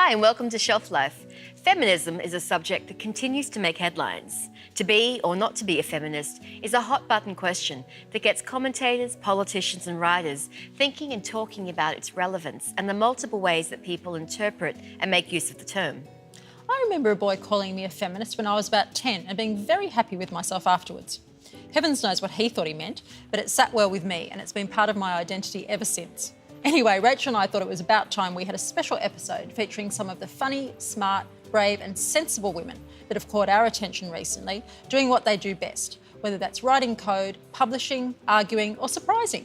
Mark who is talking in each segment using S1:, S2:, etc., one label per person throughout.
S1: Hi and welcome to Shelflife. Feminism is a subject that continues to make headlines. To be or not to be a feminist is a hot button question that gets commentators, politicians and writers thinking and talking about its relevance and the multiple ways that people interpret and make use of the term.
S2: I remember a boy calling me a feminist when I was about 10 and being very happy with myself afterwards. Heavens knows what he thought he meant, but it sat well with me and it's been part of my identity ever since. Anyway, Rachel and I thought it was about time we had a special episode featuring some of the funny, smart, brave and sensible women that have caught our attention recently, doing what they do best, whether that's writing code, publishing, arguing or surprising.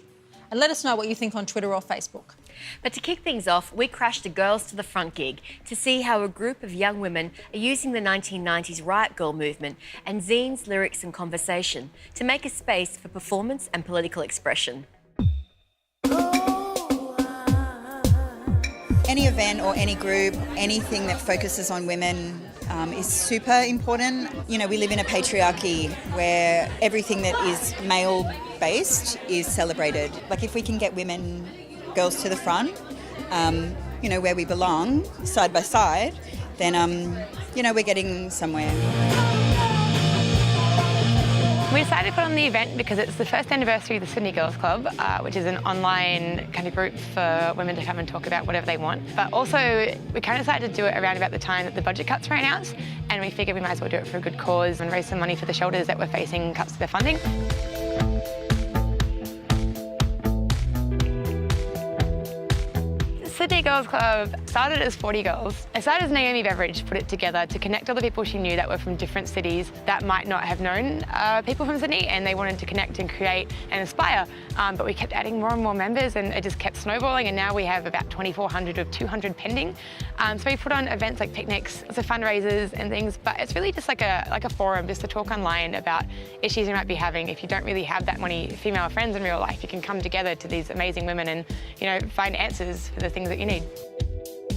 S2: And let us know what you think on Twitter or Facebook.
S1: But to kick things off, we crashed a Girls to the Front gig to see how a group of young women are using the 1990s Riot Girl movement and zines, lyrics and conversation to make a space for performance and political expression.
S3: Any event or any group, anything that focuses on women is super important. You know, we live in a patriarchy where everything that is male-based is celebrated. Like if we can get women, girls to the front, you know, where we belong, side by side, then, you know, we're getting somewhere.
S4: We decided to put on the event because it's the first anniversary of the Sydney Girls Club, which is an online kind of group for women to come and talk about whatever they want. But also, we kind of decided to do it around about the time that the budget cuts were announced, and we figured we might as well do it for a good cause and raise some money for the shelters that were facing cuts to their funding. Sydney Girls Club started as 40 girls. It started as Naomi Beveridge put it together to connect all the people she knew that were from different cities that might not have known people from Sydney, and they wanted to connect and create and inspire. But we kept adding more and more members and it just kept snowballing, and now we have about 2,400 of 200 pending. So we put on events like picnics, lots of fundraisers and things, but it's really just like a forum just to talk online about issues you might be having. If you don't really have that many female friends in real life, you can come together to these amazing women and, you know, find answers for the things that you need.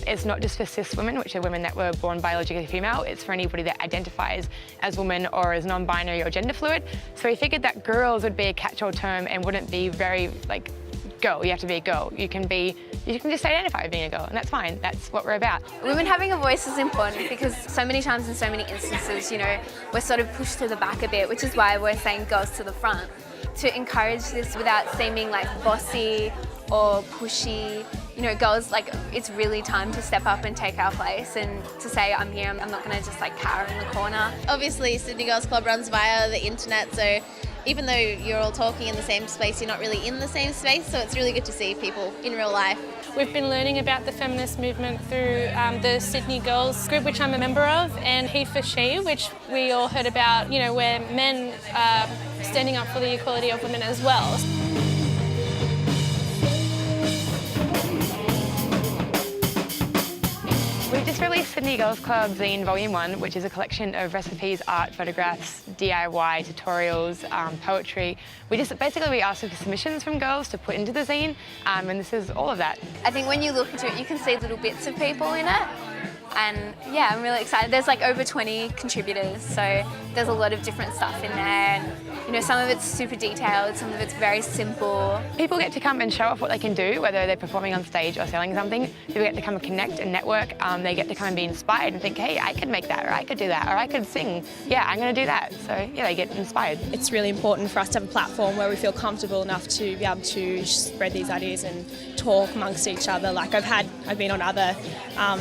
S4: It's not just for cis women, which are women that were born biologically female. It's for anybody that identifies as woman or as non-binary or gender fluid. So we figured that girls would be a catch-all term and wouldn't be very like girl. You have to be a girl. You can just identify as being a girl, and that's fine. That's what we're about.
S5: Women having a voice is important because so many times in so many instances, you know, we're sort of pushed to the back a bit, which is why we're saying girls to the front, to encourage this without seeming like bossy or pushy. You know, girls, like, it's really time to step up and take our place and to say, I'm here, I'm not going to just like cower in the corner.
S6: Obviously, Sydney Girls Club runs via the internet, so even though you're all talking in the same space, you're not really in the same space, so it's really good to see people in real life.
S7: We've been learning about the feminist movement through the Sydney Girls group, which I'm a member of, and He for She, which we all heard about, you know, where men are standing up for the equality of women as well.
S4: We've just released Sydney Girls Club Zine Volume 1, which is a collection of recipes, art, photographs, DIY, tutorials, poetry. We asked for submissions from girls to put into the zine, and this is all of that.
S5: I think when you look into it, you can see little bits of people in it. And yeah, I'm really excited. There's like over 20 contributors, so there's a lot of different stuff in there. And you know, some of it's super detailed, some of it's very simple.
S4: People get to come and show off what they can do, whether they're performing on stage or selling something. People get to come and connect and network. They get to come and be inspired and think, hey, I could make that, or I could do that, or I could sing. Yeah, I'm going to do that. So yeah, they get inspired.
S8: It's really important for us to have a platform where we feel comfortable enough to be able to spread these ideas and talk amongst each other. Like I've been on other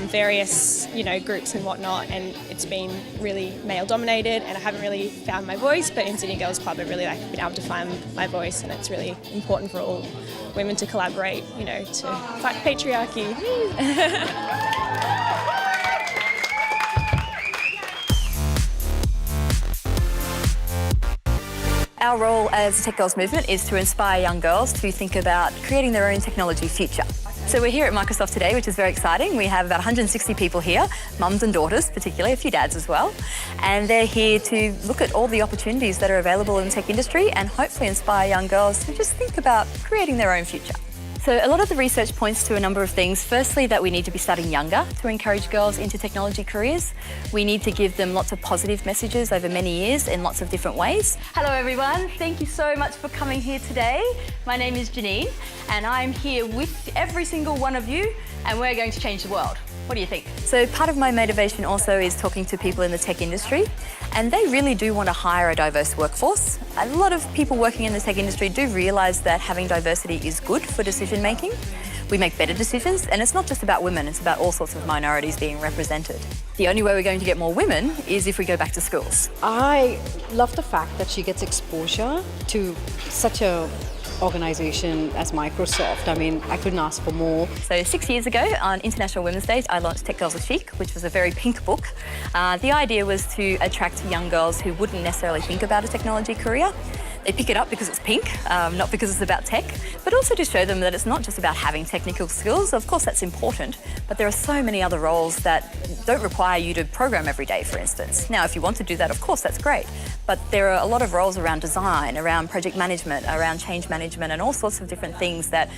S8: various, you know, groups and whatnot, and it's been really male dominated and I haven't really found my voice, but in Sydney Girls Club I've really been able to find my voice, and it's really important for all women to collaborate, you know, to fight patriarchy.
S9: Our role as a Tech Girls Movement is to inspire young girls to think about creating their own technology future. So we're here at Microsoft today, which is very exciting. We have about 160 people here, mums and daughters particularly, a few dads as well. And they're here to look at all the opportunities that are available in the tech industry and hopefully inspire young girls to just think about creating their own future. So a lot of the research points to a number of things. Firstly, that we need to be starting younger to encourage girls into technology careers. We need to give them lots of positive messages over many years in lots of different ways.
S10: Hello everyone, thank you so much for coming here today. My name is Janine and I'm here with every single one of you and we're going to change the world.
S9: What do you think? So part of my motivation also is talking to people in the tech industry, and they really do want to hire a diverse workforce. A lot of people working in the tech industry do realise that having diversity is good for decision making. We make better decisions, and it's not just about women, it's about all sorts of minorities being represented. The only way we're going to get more women is if we go back to schools.
S11: I love the fact that she gets exposure to such a organisation as Microsoft. I mean, I couldn't ask for more.
S9: So 6 years ago, on International Women's Day, I launched Tech Girls Are Chic, which was a very pink book. The idea was to attract young girls who wouldn't necessarily think about a technology career. They pick it up because it's pink, not because it's about tech, but also to show them that it's not just about having technical skills. Of course, that's important, but there are so many other roles that don't require you to program every day, for instance. Now, if you want to do that, of course, that's great. But there are a lot of roles around design, around project management, around change management, and all sorts of different things that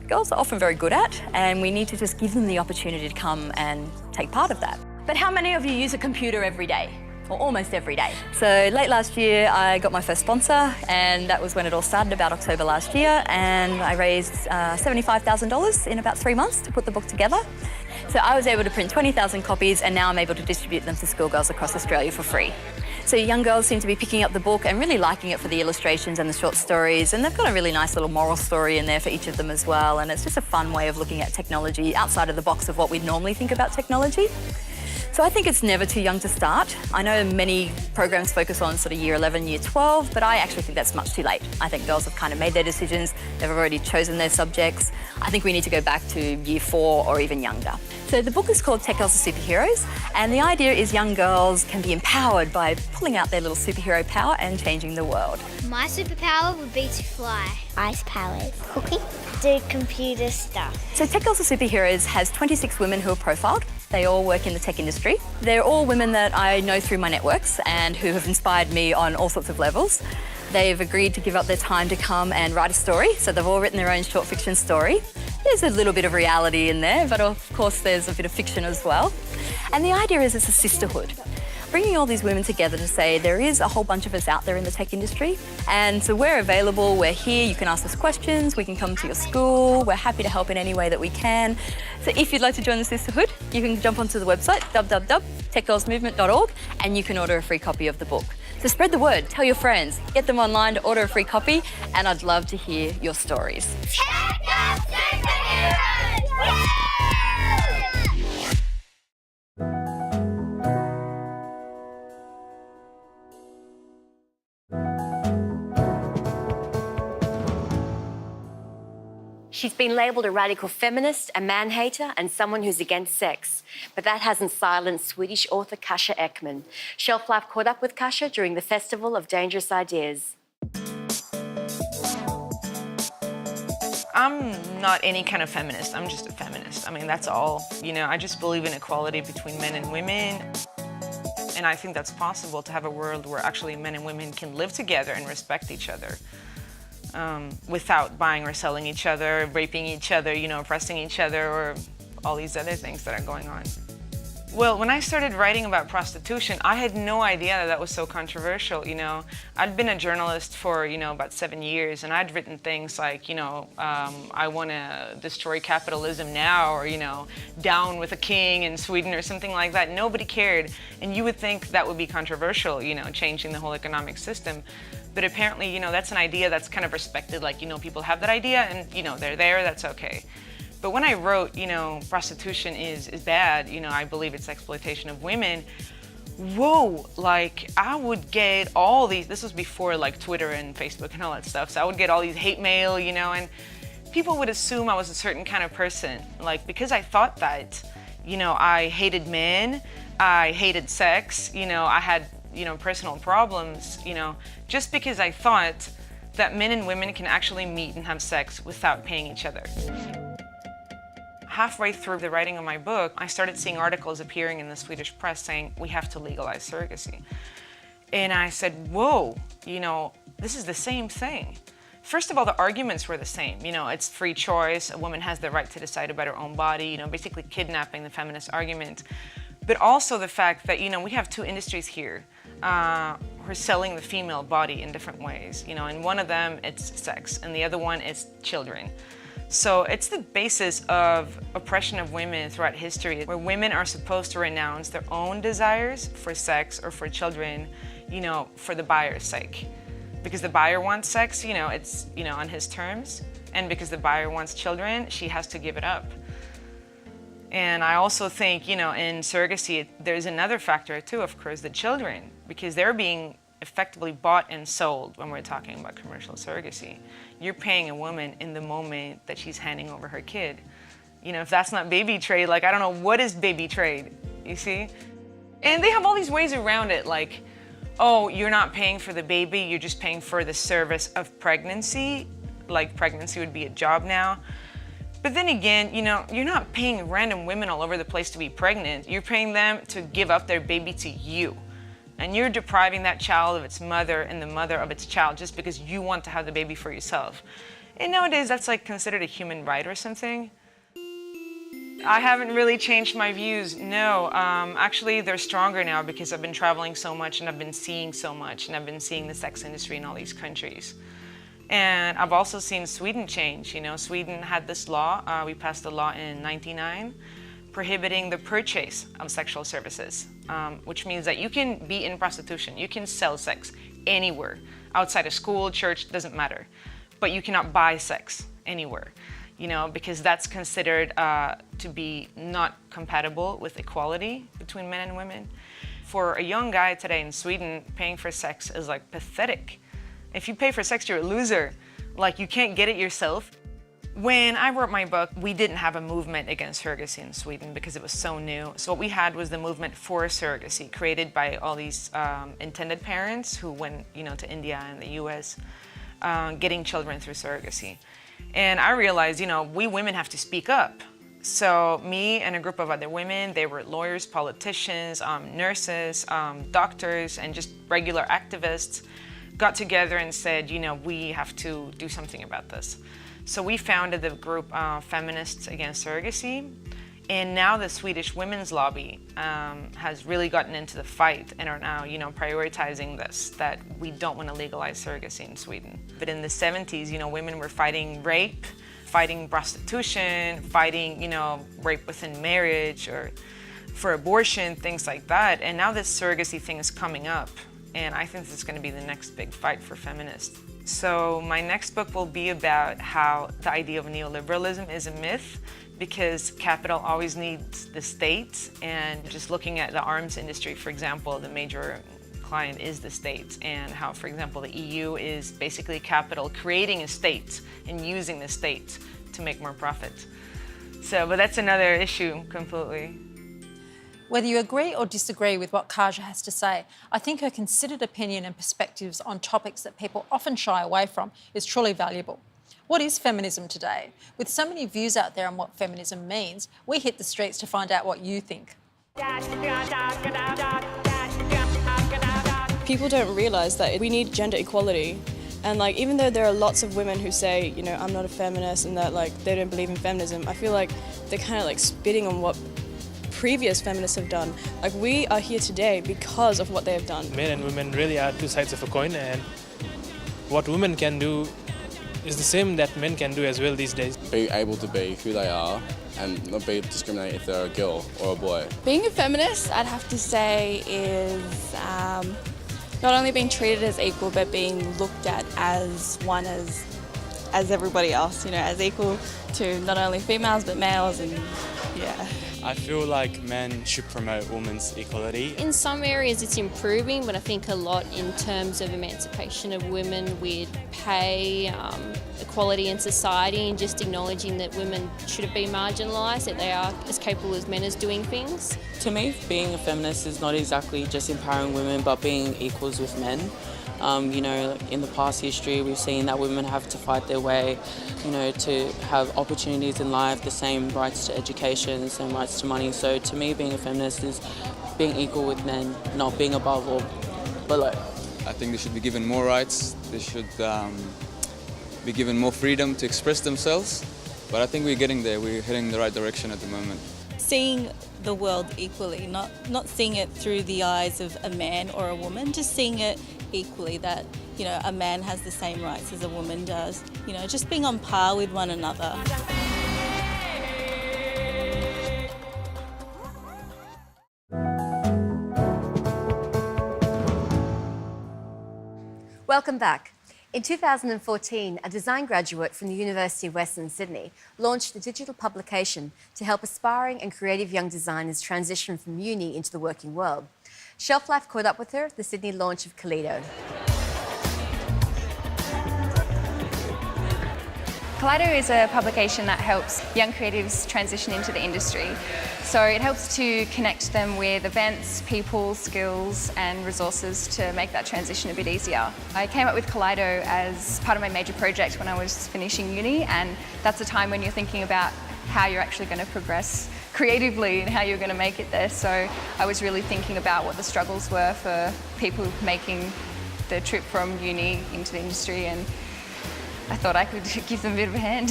S9: girls are often very good at, and we need to just give them the opportunity to come and take part of that.
S1: But how many of you use a computer every day? Or almost every day?
S9: So late last year, I got my first sponsor, and that was when it all started, about October last year, and I raised $75,000 in about 3 months to put the book together. So I was able to print 20,000 copies, and now I'm able to distribute them to schoolgirls across Australia for free. So young girls seem to be picking up the book and really liking it for the illustrations and the short stories, and they've got a really nice little moral story in there for each of them as well, and it's just a fun way of looking at technology outside of the box of what we'd normally think about technology. So I think it's never too young to start. I know many programs focus on sort of year 11, year 12, but I actually think that's much too late. I think girls have kind of made their decisions, they've already chosen their subjects. I think we need to go back to year 4 or even younger. So the book is called Tech Girls Are Superheroes, and the idea is young girls can be empowered by pulling out their little superhero power and changing the world.
S12: My superpower would be to fly. Ice powers. Cooking. Do computer stuff.
S9: So Tech Girls Are Superheroes has 26 women who are profiled. They all work in the tech industry. They're all women that I know through my networks and who have inspired me on all sorts of levels. They've agreed to give up their time to come and write a story, so they've all written their own short fiction story. There's a little bit of reality in there, but of course there's a bit of fiction as well. And the idea is it's a sisterhood. Bringing all these women together to say there is a whole bunch of us out there in the tech industry, and so we're available, we're here, you can ask us questions, we can come to your school, we're happy to help in any way that we can. So if you'd like to join the sisterhood, you can jump onto the website www.techgirlsmovement.org and you can order a free copy of the book. So spread the word, tell your friends, get them online to order a free copy, and I'd love to hear your stories.
S12: Tech Girls Superheroes! Yeah!
S1: She's been labelled a radical feminist, a man-hater and someone who's against sex. But that hasn't silenced Swedish author Kasia Ekman. Shelflife caught up with Kasia during the Festival of Dangerous Ideas.
S13: I'm not any kind of feminist, I'm just a feminist. I mean, that's all. You know, I just believe in equality between men and women. And I think that's possible, to have a world where actually men and women can live together and respect each other. Without buying or selling each other, raping each other, you know, oppressing each other, or all these other things that are going on. Well, when I started writing about prostitution, I had no idea that that was so controversial, you know. I'd been a journalist for, you know, about 7 years, and I'd written things like, you know, I want to destroy capitalism now, or, you know, down with a king in Sweden or something like that. Nobody cared, and you would think that would be controversial, you know, changing the whole economic system. But apparently, you know, that's an idea that's kind of respected, like, you know, people have that idea and, you know, they're there, that's okay. But when I wrote, you know, prostitution is bad, you know, I believe it's exploitation of women, whoa, like, I would get all these, this was before, like, Twitter and Facebook and all that stuff, so I would get all these hate mail, you know, and people would assume I was a certain kind of person, like, because I thought that, you know, I hated men, I hated sex, you know, I had, you know, personal problems, you know, just because I thought that men and women can actually meet and have sex without paying each other. Halfway through the writing of my book, I started seeing articles appearing in the Swedish press saying, we have to legalize surrogacy. And I said, whoa, you know, this is the same thing. First of all, the arguments were the same. You know, it's free choice, a woman has the right to decide about her own body, you know, basically kidnapping the feminist argument. But also the fact that, you know, we have two industries here who are selling the female body in different ways. You know, in one of them, it's sex, and the other one is children. So it's the basis of oppression of women throughout history, where women are supposed to renounce their own desires for sex or for children, for the buyer's sake. Because the buyer wants sex, it's, on his terms. And because the buyer wants children, she has to give it up. And I also think, in surrogacy, there's another factor too, of course, the children, because they're being effectively bought and sold when we're talking about commercial surrogacy. You're paying a woman in the moment that she's handing over her kid. If that's not baby trade, I don't know, what is baby trade, you see? And they have all these ways around it, oh, you're not paying for the baby, you're just paying for the service of pregnancy, pregnancy would be a job now. But then again, you're not paying random women all over the place to be pregnant. You're paying them to give up their baby to you. And you're depriving that child of its mother and the mother of its child just because you want to have the baby for yourself. And nowadays, that's considered a human right or something. I haven't really changed my views, no. Actually, they're stronger now because I've been traveling so much and I've been seeing so much, and I've been seeing the sex industry in all these countries. And I've also seen Sweden change. Sweden had this law, we passed a law in '99, prohibiting the purchase of sexual services, which means that you can be in prostitution, you can sell sex anywhere, outside of school, church, doesn't matter. But you cannot buy sex anywhere, because that's considered to be not compatible with equality between men and women. For a young guy today in Sweden, paying for sex is pathetic. If you pay for sex, you're a loser. You can't get it yourself. When I wrote my book, we didn't have a movement against surrogacy in Sweden because it was so new. So what we had was the movement for surrogacy, created by all these intended parents who went, to India and the US, getting children through surrogacy. And I realized, we women have to speak up. So me and a group of other women, they were lawyers, politicians, nurses, doctors, and just regular activists, got together and said, we have to do something about this. So we founded the group Feminists Against Surrogacy, and now the Swedish Women's Lobby has really gotten into the fight and are now, prioritizing this, that we don't want to legalize surrogacy in Sweden. But in the 70s, women were fighting rape, fighting prostitution, fighting, rape within marriage or for abortion, things like that. And now this surrogacy thing is coming up, and I think this is going to be the next big fight for feminists. So my next book will be about how the idea of neoliberalism is a myth, because capital always needs the state, and just looking at the arms industry, for example, the major client is the state, and how, for example, the EU is basically capital creating a state and using the state to make more profit. But that's another issue completely.
S2: Whether you agree or disagree with what Kaja has to say, I think her considered opinion and perspectives on topics that people often shy away from is truly valuable. What is feminism today? With so many views out there on what feminism means, we hit the streets to find out what you think.
S8: People don't realise that we need gender equality. And even though there are lots of women who say, I'm not a feminist and that they don't believe in feminism, I feel like they're kind of spitting on what previous feminists have done. We are here today because of what they have done.
S14: Men and women really are two sides of a coin, and what women can do is the same that men can do as well these days.
S15: Be able to be who they are and not be discriminated if they're a girl or a boy.
S16: Being a feminist, I'd have to say, is not only being treated as equal, but being looked at as one as everybody else, as equal to not only females but males, and yeah.
S17: I feel like men should promote women's equality.
S18: In some areas it's improving, but I think a lot in terms of emancipation of women with pay, equality in society, and just acknowledging that women shouldn't be marginalised, that they are as capable as men as doing things.
S19: To me, being a feminist is not exactly just empowering women, but being equals with men. In the past history, we've seen that women have to fight their way, to have opportunities in life, the same rights to education, the same rights to money. So to me, being a feminist is being equal with men, not being above or below.
S15: I think they should be given more rights. They should be given more freedom to express themselves. But I think we're getting there. We're heading in the right direction at the moment.
S20: Seeing the world equally, not seeing it through the eyes of a man or a woman, just seeing it equally, that, you know, a man has the same rights as a woman does. You know, just being on par with one another.
S1: Welcome back. In 2014, a design graduate from the University of Western Sydney launched a digital publication to help aspiring and creative young designers transition from uni into the working world. Shelflife caught up with her at the Sydney launch of Kaleido.
S21: Kaleido is a publication that helps young creatives transition into the industry. So it helps to connect them with events, people, skills and resources to make that transition a bit easier. I came up with Kaleido as part of my major project when I was finishing uni, and that's a time when you're thinking about how you're actually going to progress creatively and how you're going to make it there. So I was really thinking about what the struggles were for people making the trip from uni into the industry, and I thought I could give them a bit of a hand.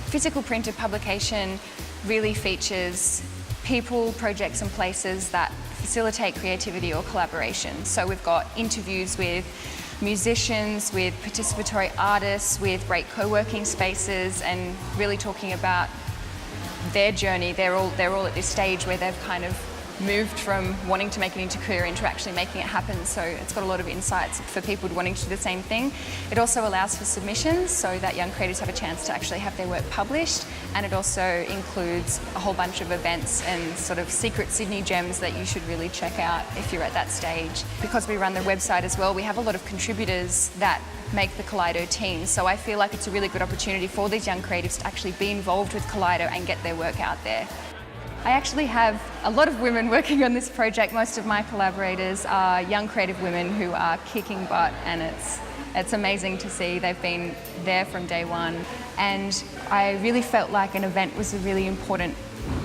S21: Physical printed publication really features people, projects and places that facilitate creativity or collaboration. So we've got interviews with musicians, with participatory artists, with great co-working spaces, and really talking about their journey. They're all at this stage where they've kind of moved from wanting to make it into career into actually making it happen. So it's got a lot of insights for people wanting to do the same thing. It also allows for submissions so that young creatives have a chance to actually have their work published, and it also includes a whole bunch of events and sort of secret Sydney gems that you should really check out if you're at that stage. Because we run the website as well, we have a lot of contributors that make the Kaleido team. So I feel like it's a really good opportunity for these young creatives to actually be involved with Kaleido and get their work out there. I actually have a lot of women working on this project. Most of my collaborators are young creative women who are kicking butt, and it's amazing to see. They've been there from day one, and I really felt like an event was a really important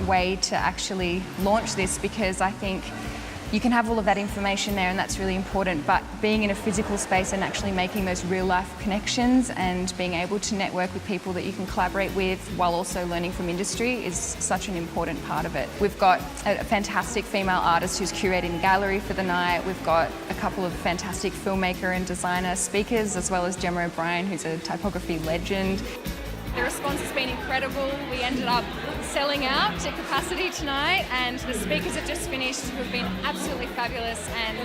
S21: way to actually launch this, because I think you can have all of that information there and that's really important, but being in a physical space and actually making those real life connections and being able to network with people that you can collaborate with while also learning from industry is such an important part of it. We've got a fantastic female artist who's curating a gallery for the night. We've got a couple of fantastic filmmaker and designer speakers, as well as Gemma O'Brien, who's a typography legend.
S22: The response has been incredible. We ended up selling out to capacity tonight, and the speakers have just finished who have been absolutely fabulous, and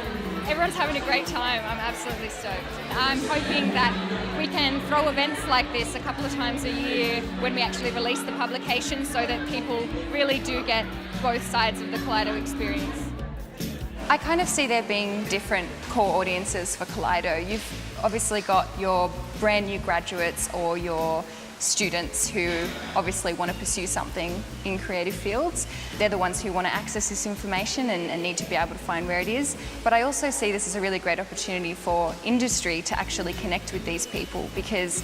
S22: everyone's having a great time. I'm absolutely stoked. I'm hoping that we can throw events like this a couple of times a year when we actually release the publication, so that people really do get both sides of the Kaleido experience.
S21: I kind of see there being different core audiences for Kaleido. You've obviously got your brand new graduates or your students who obviously want to pursue something in creative fields. They're the ones who want to access this information and need to be able to find where it is. But I also see this as a really great opportunity for industry to actually connect with these people, because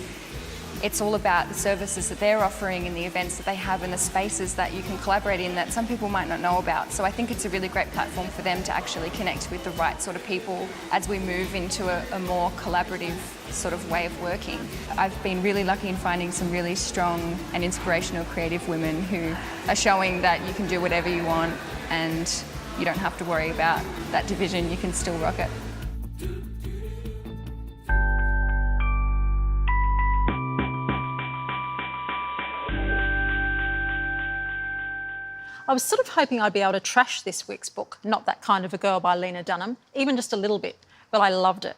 S21: it's all about the services that they're offering and the events that they have and the spaces that you can collaborate in that some people might not know about. So I think it's a really great platform for them to actually connect with the right sort of people as we move into a more collaborative sort of way of working. I've been really lucky in finding some really strong and inspirational creative women who are showing that you can do whatever you want and you don't have to worry about that division, you can still rock it.
S2: I was sort of hoping I'd be able to trash this week's book, Not That Kind of a Girl by Lena Dunham, even just a little bit, but I loved it.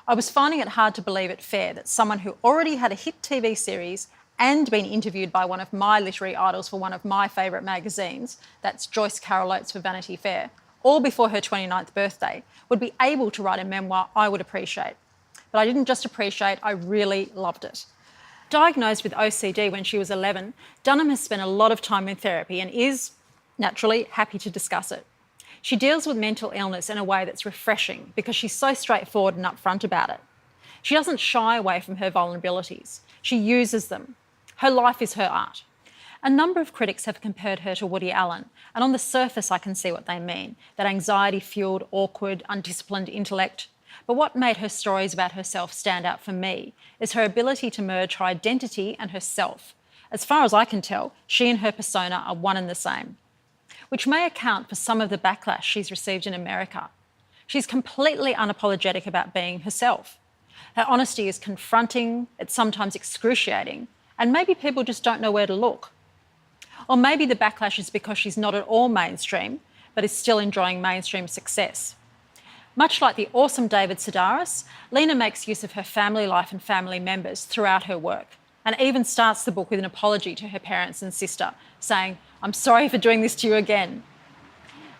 S2: I was finding it hard to believe it fair that someone who already had a hit TV series and been interviewed by one of my literary idols for one of my favourite magazines, that's Joyce Carol Oates for Vanity Fair, all before her 29th birthday, would be able to write a memoir I would appreciate. But I didn't just appreciate, I really loved it. Diagnosed with OCD when she was 11, Dunham has spent a lot of time in therapy and is, naturally, happy to discuss it. She deals with mental illness in a way that's refreshing because she's so straightforward and upfront about it. She doesn't shy away from her vulnerabilities. She uses them. Her life is her art. A number of critics have compared her to Woody Allen, and on the surface I can see what they mean, that anxiety-fueled, awkward, undisciplined intellect. But what made her stories about herself stand out for me is her ability to merge her identity and herself. As far as I can tell, she and her persona are one and the same, which may account for some of the backlash she's received in America. She's completely unapologetic about being herself. Her honesty is confronting, it's sometimes excruciating, and maybe people just don't know where to look. Or maybe the backlash is because she's not at all mainstream, but is still enjoying mainstream success. Much like the awesome David Sedaris, Lena makes use of her family life and family members throughout her work, and even starts the book with an apology to her parents and sister, saying, "I'm sorry for doing this to you again."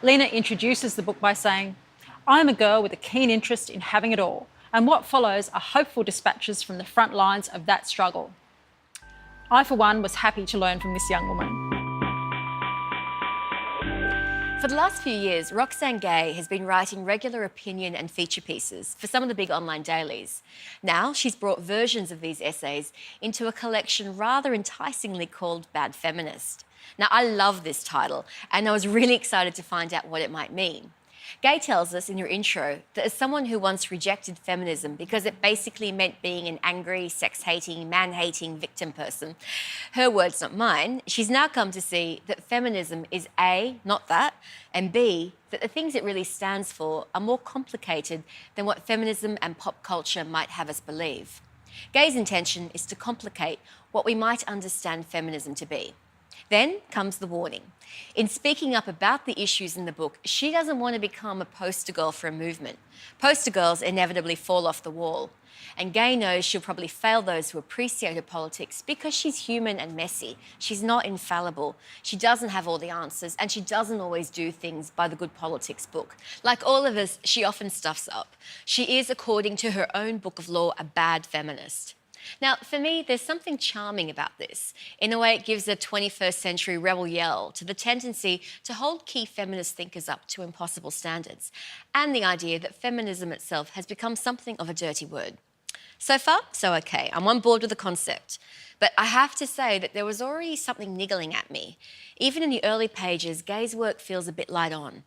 S2: Lena introduces the book by saying, "I'm a girl with a keen interest in having it all, and what follows are hopeful dispatches from the front lines of that struggle." I, for one, was happy to learn from this young woman.
S1: For the last few years, Roxane Gay has been writing regular opinion and feature pieces for some of the big online dailies. Now she's brought versions of these essays into a collection rather enticingly called Bad Feminist. Now, I love this title, and I was really excited to find out what it might mean. Gay tells us in her intro that as someone who once rejected feminism because it basically meant being an angry, sex-hating, man-hating victim person, her words, not mine, she's now come to see that feminism is A, not that, and B, that the things it really stands for are more complicated than what feminism and pop culture might have us believe. Gay's intention is to complicate what we might understand feminism to be. Then comes the warning. In speaking up about the issues in the book, she doesn't want to become a poster girl for a movement. Poster girls inevitably fall off the wall. And Gay knows she'll probably fail those who appreciate her politics because she's human and messy. She's not infallible. She doesn't have all the answers, and she doesn't always do things by the good politics book. Like all of us, she often stuffs up. She is, according to her own book of law, a bad feminist. Now, for me, there's something charming about this. In a way, it gives a 21st century rebel yell to the tendency to hold key feminist thinkers up to impossible standards, and the idea that feminism itself has become something of a dirty word. So far, so okay. I'm on board with the concept. But I have to say that there was already something niggling at me. Even in the early pages, Gay's work feels a bit light on.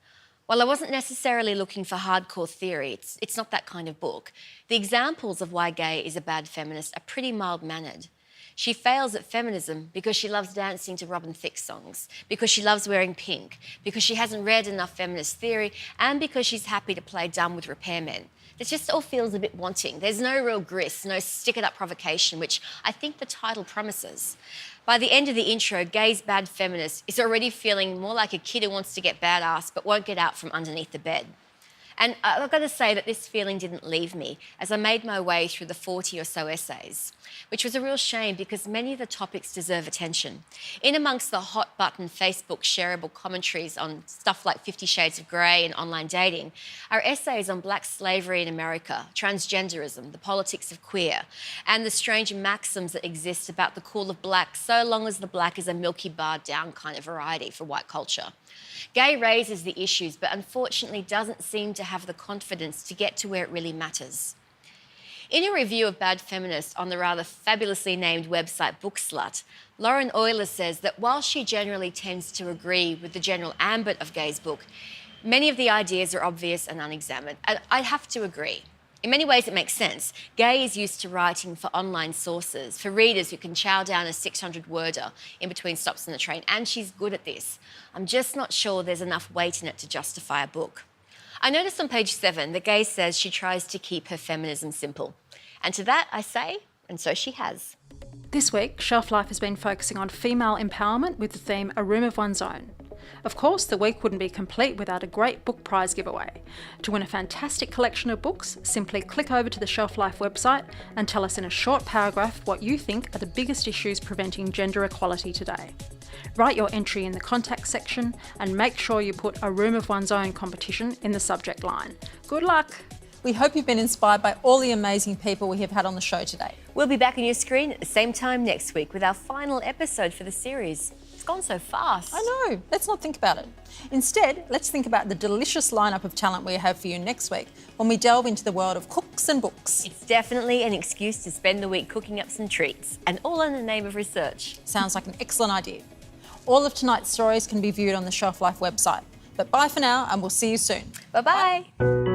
S1: While I wasn't necessarily looking for hardcore theory, it's not that kind of book, the examples of why Gay is a bad feminist are pretty mild-mannered. She fails at feminism because she loves dancing to Robin Thicke songs, because she loves wearing pink, because she hasn't read enough feminist theory, and because she's happy to play dumb with repairmen. It just all feels a bit wanting. There's no real grist, no stick-it-up provocation, which I think the title promises. By the end of the intro, Gay's bad feminist is already feeling more like a kid who wants to get badass but won't get out from underneath the bed. And I've got to say that this feeling didn't leave me as I made my way through the 40 or so essays, which was a real shame because many of the topics deserve attention. In amongst the hot button Facebook shareable commentaries on stuff like 50 Shades of Grey and online dating are essays on black slavery in America, transgenderism, the politics of queer, and the strange maxims that exist about the cool of black so long as the black is a milky bar down kind of variety for white culture. Gay raises the issues, but unfortunately doesn't seem to have the confidence to get to where it really matters. In a review of Bad Feminist on the rather fabulously named website Bookslut, Lauren Euler says that while she generally tends to agree with the general ambit of Gay's book, many of the ideas are obvious and unexamined. And I'd have to agree. In many ways, it makes sense. Gay is used to writing for online sources, for readers who can chow down a 600-worder in between stops on the train, and she's good at this. I'm just not sure there's enough weight in it to justify a book. I noticed on page 7 that Gay says she tries to keep her feminism simple. And to that I say, and so she has.
S2: This week, Shelflife has been focusing on female empowerment with the theme A Room of One's Own. Of course, the week wouldn't be complete without a great book prize giveaway. To win a fantastic collection of books, simply click over to the Shelflife website and tell us in a short paragraph what you think are the biggest issues preventing gender equality today. Write your entry in the contact section and make sure you put A Room of One's Own competition in the subject line. Good luck! We hope you've been inspired by all the amazing people we have had on the show today.
S1: We'll be back on your screen at the same time next week with our final episode for the series. It's gone so fast.
S2: I know. Let's not think about it. Instead, let's think about the delicious lineup of talent we have for you next week when we delve into the world of cooks and books.
S1: It's definitely an excuse to spend the week cooking up some treats, and all in the name of research.
S2: Sounds like an excellent idea. All of tonight's stories can be viewed on the Shelflife website. But bye for now, and we'll see you soon.
S1: Bye-bye.